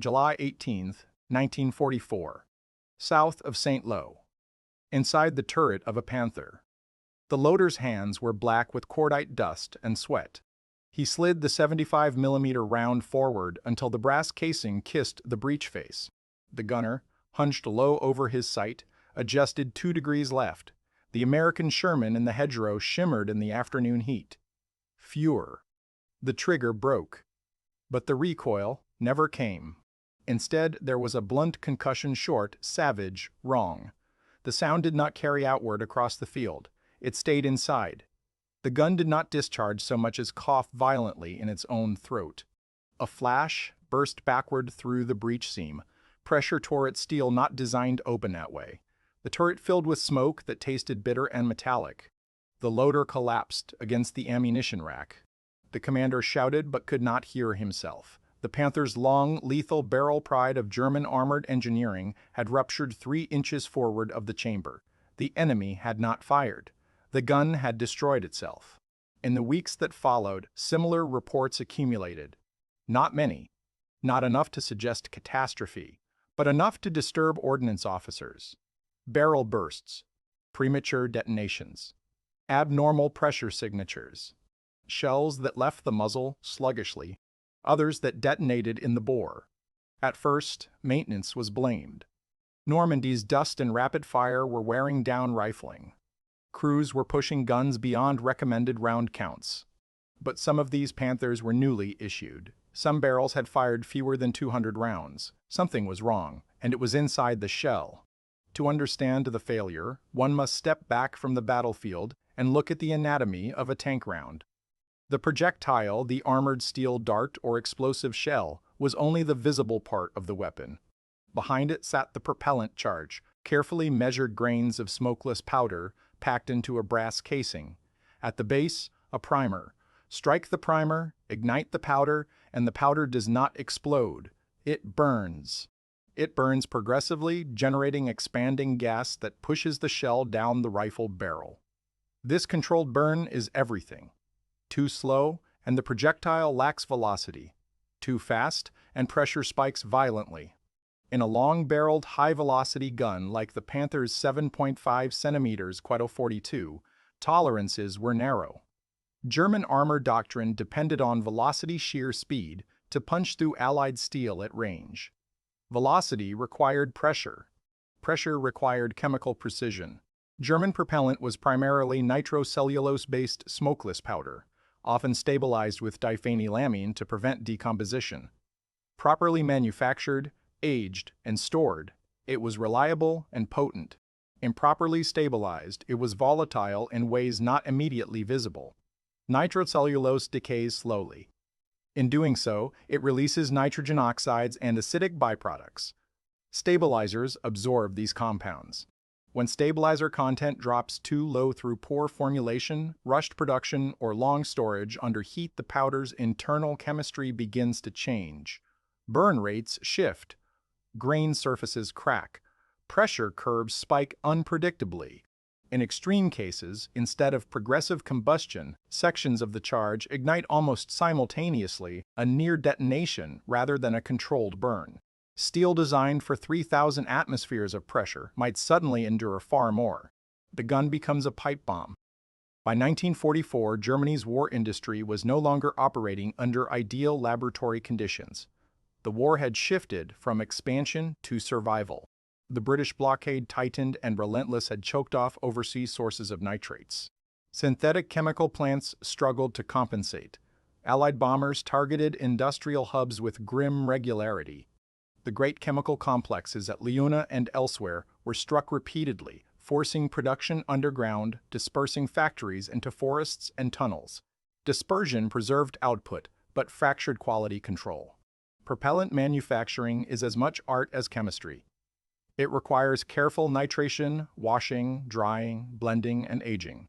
July 18, 1944, south of St. Lo, inside the turret of a Panther. The loader's hands were black with cordite dust and sweat. He slid the 75mm round forward until the brass casing kissed the breech face. The gunner, hunched low over his sight, adjusted 2 degrees left. The American Sherman in the hedgerow shimmered in the afternoon heat. Feuer. The trigger broke. But the recoil never came. Instead, there was a blunt concussion short, savage, wrong. The sound did not carry outward across the field. It stayed inside. The gun did not discharge so much as cough violently in its own throat. A flash burst backward through the breech seam. Pressure tore at steel not designed open that way. The turret filled with smoke that tasted bitter and metallic. The loader collapsed against the ammunition rack. The commander shouted but could not hear himself. The Panther's long, lethal barrel pride of German armored engineering had ruptured 3 inches forward of the chamber. The enemy had not fired. The gun had destroyed itself. In the weeks that followed, similar reports accumulated. Not many. Not enough to suggest catastrophe, but enough to disturb ordnance officers. Barrel bursts. Premature detonations. Abnormal pressure signatures. Shells that left the muzzle sluggishly. Others that detonated in the bore. At first, maintenance was blamed. Normandy's dust and rapid fire were wearing down rifling. Crews were pushing guns beyond recommended round counts. But some of these Panthers were newly issued. Some barrels had fired fewer than 200 rounds. Something was wrong, and it was inside the shell. To understand the failure, one must step back from the battlefield and look at the anatomy of a tank round. The projectile, the armored steel dart or explosive shell, was only the visible part of the weapon. Behind it sat the propellant charge, carefully measured grains of smokeless powder packed into a brass casing. At the base, a primer. Strike the primer, ignite the powder, and the powder does not explode. It burns. It burns progressively, generating expanding gas that pushes the shell down the rifle barrel. This controlled burn is everything. Too slow, and the projectile lacks velocity. Too fast, and pressure spikes violently. In a long-barreled, high-velocity gun like the Panther's 7.5 cm .42, tolerances were narrow. German armor doctrine depended on velocity shear speed to punch through Allied steel at range. Velocity required pressure. Pressure required chemical precision. German propellant was primarily nitrocellulose-based smokeless powder, often stabilized with diphenylamine to prevent decomposition. Properly manufactured, aged, and stored, it was reliable and potent. Improperly stabilized, it was volatile in ways not immediately visible. Nitrocellulose decays slowly. In doing so, it releases nitrogen oxides and acidic byproducts. Stabilizers absorb these compounds. When stabilizer content drops too low through poor formulation, rushed production, or long storage under heat, the powder's internal chemistry begins to change. Burn rates shift. Grain surfaces crack. Pressure curves spike unpredictably. In extreme cases, instead of progressive combustion, sections of the charge ignite almost simultaneously, a near detonation rather than a controlled burn. Steel designed for 3,000 atmospheres of pressure might suddenly endure far more. The gun becomes a pipe bomb. By 1944, Germany's war industry was no longer operating under ideal laboratory conditions. The war had shifted from expansion to survival. The British blockade tightened and relentless had choked off overseas sources of nitrates. Synthetic chemical plants struggled to compensate. Allied bombers targeted industrial hubs with grim regularity. The great chemical complexes at Leuna and elsewhere were struck repeatedly, forcing production underground, dispersing factories into forests and tunnels. Dispersion preserved output, but fractured quality control. Propellant manufacturing is as much art as chemistry. It requires careful nitration, washing, drying, blending, and aging.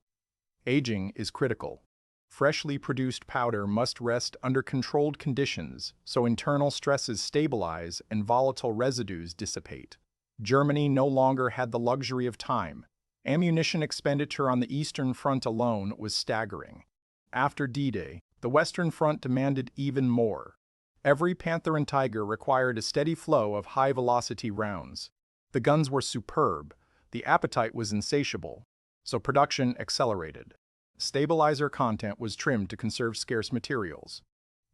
Aging is critical. Freshly produced powder must rest under controlled conditions so internal stresses stabilize and volatile residues dissipate. Germany no longer had the luxury of time. Ammunition expenditure on the Eastern Front alone was staggering. After D-Day, the Western Front demanded even more. Every Panther and Tiger required a steady flow of high-velocity rounds. The guns were superb, the appetite was insatiable, so production accelerated. Stabilizer content was trimmed to conserve scarce materials.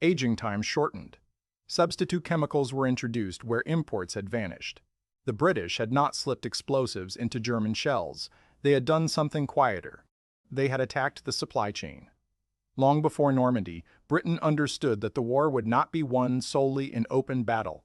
Aging time shortened. Substitute chemicals were introduced where imports had vanished. The British had not slipped explosives into German shells. They had done something quieter. They had attacked the supply chain. Long before Normandy, Britain understood that the war would not be won solely in open battle.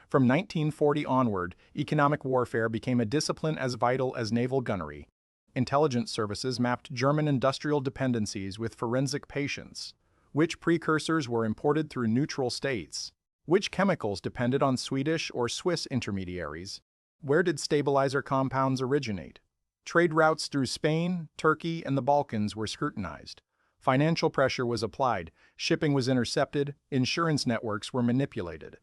From 1940 onward, economic warfare became a discipline as vital as naval gunnery. Intelligence services mapped German industrial dependencies with forensic patience. Which precursors were imported through neutral states? Which chemicals depended on Swedish or Swiss intermediaries? Where did stabilizer compounds originate? Trade routes through Spain, Turkey, and the Balkans were scrutinized. Financial pressure was applied, shipping was intercepted, insurance networks were manipulated.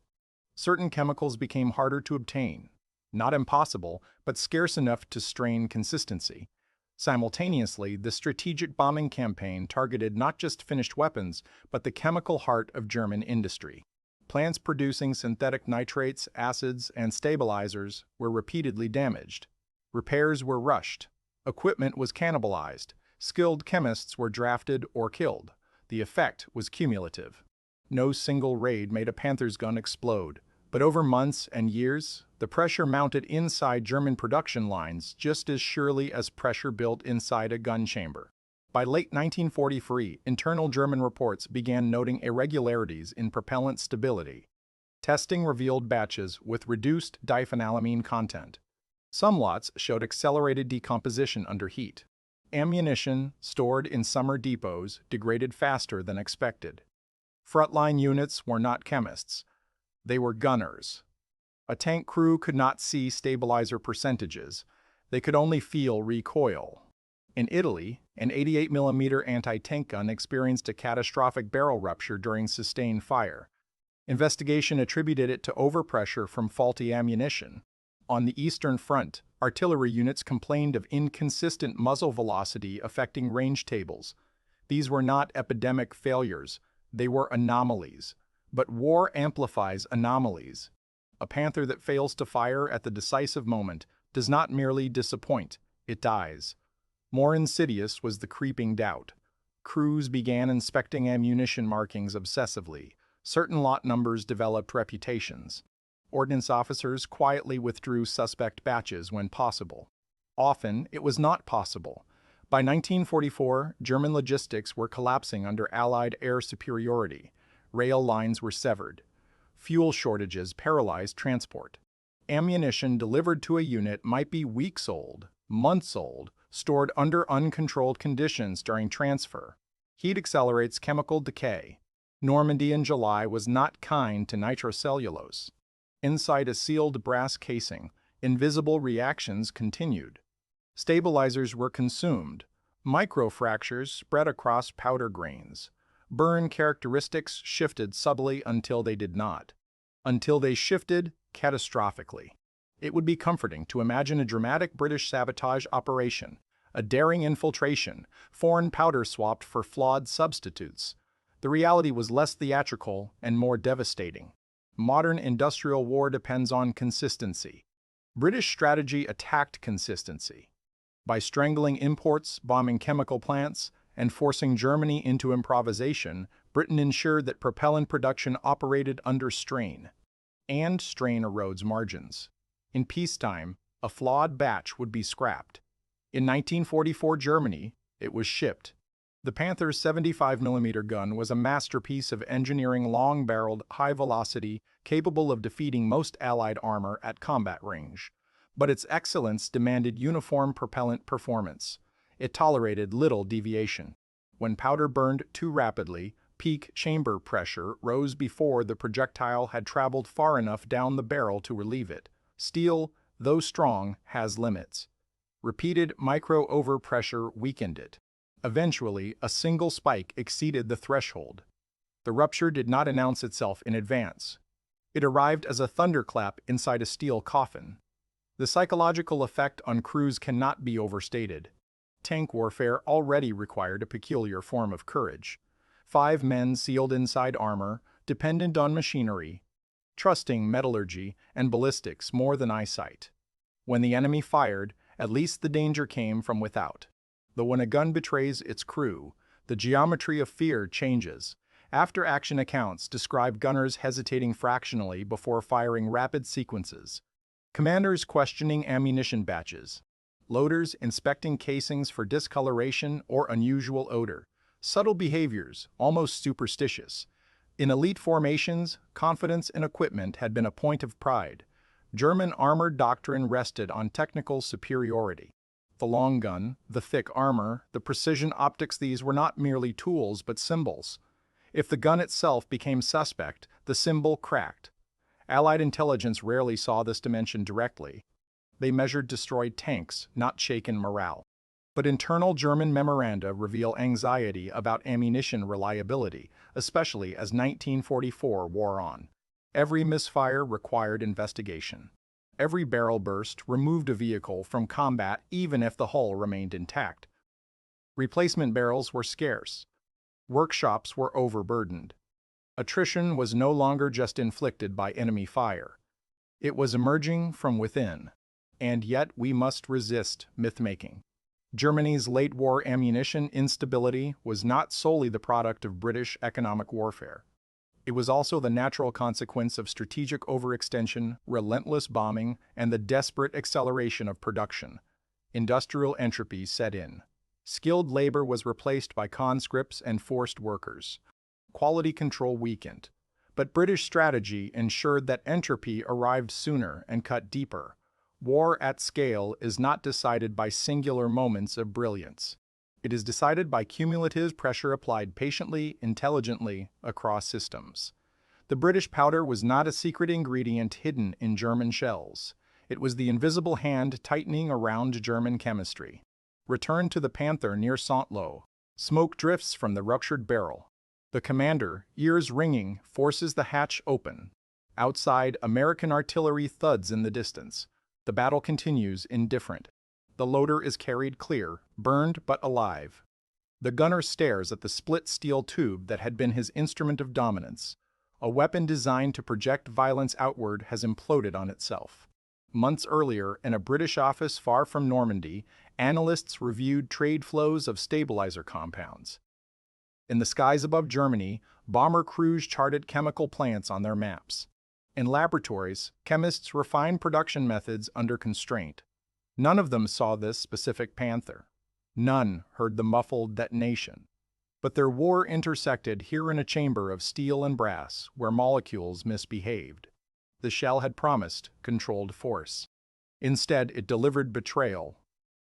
Certain chemicals became harder to obtain. Not impossible, but scarce enough to strain consistency. Simultaneously, the strategic bombing campaign targeted not just finished weapons, but the chemical heart of German industry. Plants producing synthetic nitrates, acids, and stabilizers were repeatedly damaged. Repairs were rushed. Equipment was cannibalized. Skilled chemists were drafted or killed. The effect was cumulative. No single raid made a Panther's gun explode, but over months and years, the pressure mounted inside German production lines just as surely as pressure built inside a gun chamber. By late 1943, internal German reports began noting irregularities in propellant stability. Testing revealed batches with reduced diphenylamine content. Some lots showed accelerated decomposition under heat. Ammunition stored in summer depots degraded faster than expected. Frontline units were not chemists. They were gunners. A tank crew could not see stabilizer percentages. They could only feel recoil. In Italy, an 88mm anti-tank gun experienced a catastrophic barrel rupture during sustained fire. Investigation attributed it to overpressure from faulty ammunition. On the Eastern Front, artillery units complained of inconsistent muzzle velocity affecting range tables. These were not epidemic failures, they were anomalies. But war amplifies anomalies. A Panther that fails to fire at the decisive moment does not merely disappoint, it dies. More insidious was the creeping doubt. Crews began inspecting ammunition markings obsessively. Certain lot numbers developed reputations. Ordnance officers quietly withdrew suspect batches when possible. Often, it was not possible. By 1944, German logistics were collapsing under Allied air superiority. Rail lines were severed. Fuel shortages paralyzed transport. Ammunition delivered to a unit might be weeks old, months old, stored under uncontrolled conditions during transfer. Heat accelerates chemical decay. Normandy in July was not kind to nitrocellulose. Inside a sealed brass casing, invisible reactions continued. Stabilizers were consumed. Microfractures spread across powder grains. Burn characteristics shifted subtly until they did not. Until they shifted catastrophically. It would be comforting to imagine a dramatic British sabotage operation, a daring infiltration, foreign powder swapped for flawed substitutes. The reality was less theatrical and more devastating. Modern industrial war depends on consistency. British strategy attacked consistency. By strangling imports, bombing chemical plants, and forcing Germany into improvisation, Britain ensured that propellant production operated under strain. And strain erodes margins. In peacetime, a flawed batch would be scrapped. In 1944 Germany, it was shipped. The Panther's 75mm gun was a masterpiece of engineering, long-barreled, high-velocity, capable of defeating most Allied armor at combat range. But its excellence demanded uniform propellant performance. It tolerated little deviation. When powder burned too rapidly, peak chamber pressure rose before the projectile had traveled far enough down the barrel to relieve it. Steel, though strong, has limits. Repeated micro-overpressure weakened it. Eventually, a single spike exceeded the threshold. The rupture did not announce itself in advance. It arrived as a thunderclap inside a steel coffin. The psychological effect on crews cannot be overstated. Tank warfare already required a peculiar form of courage. 5 men sealed inside armor, dependent on machinery, trusting metallurgy and ballistics more than eyesight. When the enemy fired, at least the danger came from without. Though when a gun betrays its crew, the geometry of fear changes. After-action accounts describe gunners hesitating fractionally before firing rapid sequences, commanders questioning ammunition batches, loaders inspecting casings for discoloration or unusual odor, subtle behaviors, almost superstitious. In elite formations, confidence in equipment had been a point of pride. German armored doctrine rested on technical superiority. The long gun, the thick armor, the precision optics, these were not merely tools but symbols. If the gun itself became suspect, the symbol cracked. Allied intelligence rarely saw this dimension directly. They measured destroyed tanks, not shaken morale. But internal German memoranda reveal anxiety about ammunition reliability, especially as 1944 wore on. Every misfire required investigation. Every barrel burst removed a vehicle from combat even if the hull remained intact. Replacement barrels were scarce. Workshops were overburdened. Attrition was no longer just inflicted by enemy fire. It was emerging from within. And yet we must resist myth-making. Germany's late-war ammunition instability was not solely the product of British economic warfare. It was also the natural consequence of strategic overextension, relentless bombing, and the desperate acceleration of production. Industrial entropy set in. Skilled labor was replaced by conscripts and forced workers. Quality control weakened. But British strategy ensured that entropy arrived sooner and cut deeper. War at scale is not decided by singular moments of brilliance. It is decided by cumulative pressure applied patiently, intelligently, across systems. The British powder was not a secret ingredient hidden in German shells. It was the invisible hand tightening around German chemistry. Return to the Panther near Saint-Lô. Smoke drifts from the ruptured barrel. The commander, ears ringing, forces the hatch open. Outside, American artillery thuds in the distance. The battle continues indifferent. The loader is carried clear, burned but alive. The gunner stares at the split steel tube that had been his instrument of dominance. A weapon designed to project violence outward has imploded on itself. Months earlier, in a British office far from Normandy, analysts reviewed trade flows of stabilizer compounds. In the skies above Germany, bomber crews charted chemical plants on their maps. In laboratories, chemists refined production methods under constraint. None of them saw this specific Panther. None heard the muffled detonation. But their war intersected here in a chamber of steel and brass where molecules misbehaved. The shell had promised controlled force. Instead, it delivered betrayal.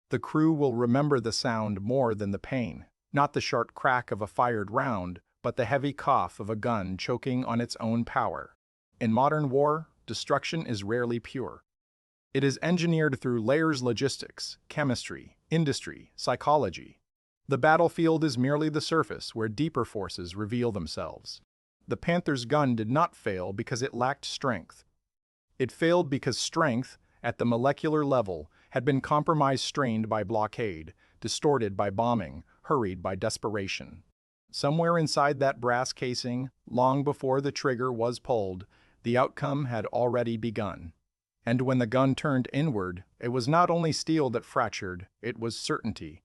The crew will remember the sound more than the pain, not the sharp crack of a fired round, but the heavy cough of a gun choking on its own power. In modern war, destruction is rarely pure. It is engineered through layers: logistics, chemistry, industry, psychology. The battlefield is merely the surface where deeper forces reveal themselves. The Panther's gun did not fail because it lacked strength. It failed because strength, at the molecular level, had been compromised, strained by blockade, distorted by bombing, hurried by desperation. Somewhere inside that brass casing, long before the trigger was pulled, the outcome had already begun. And when the gun turned inward, it was not only steel that fractured, it was certainty.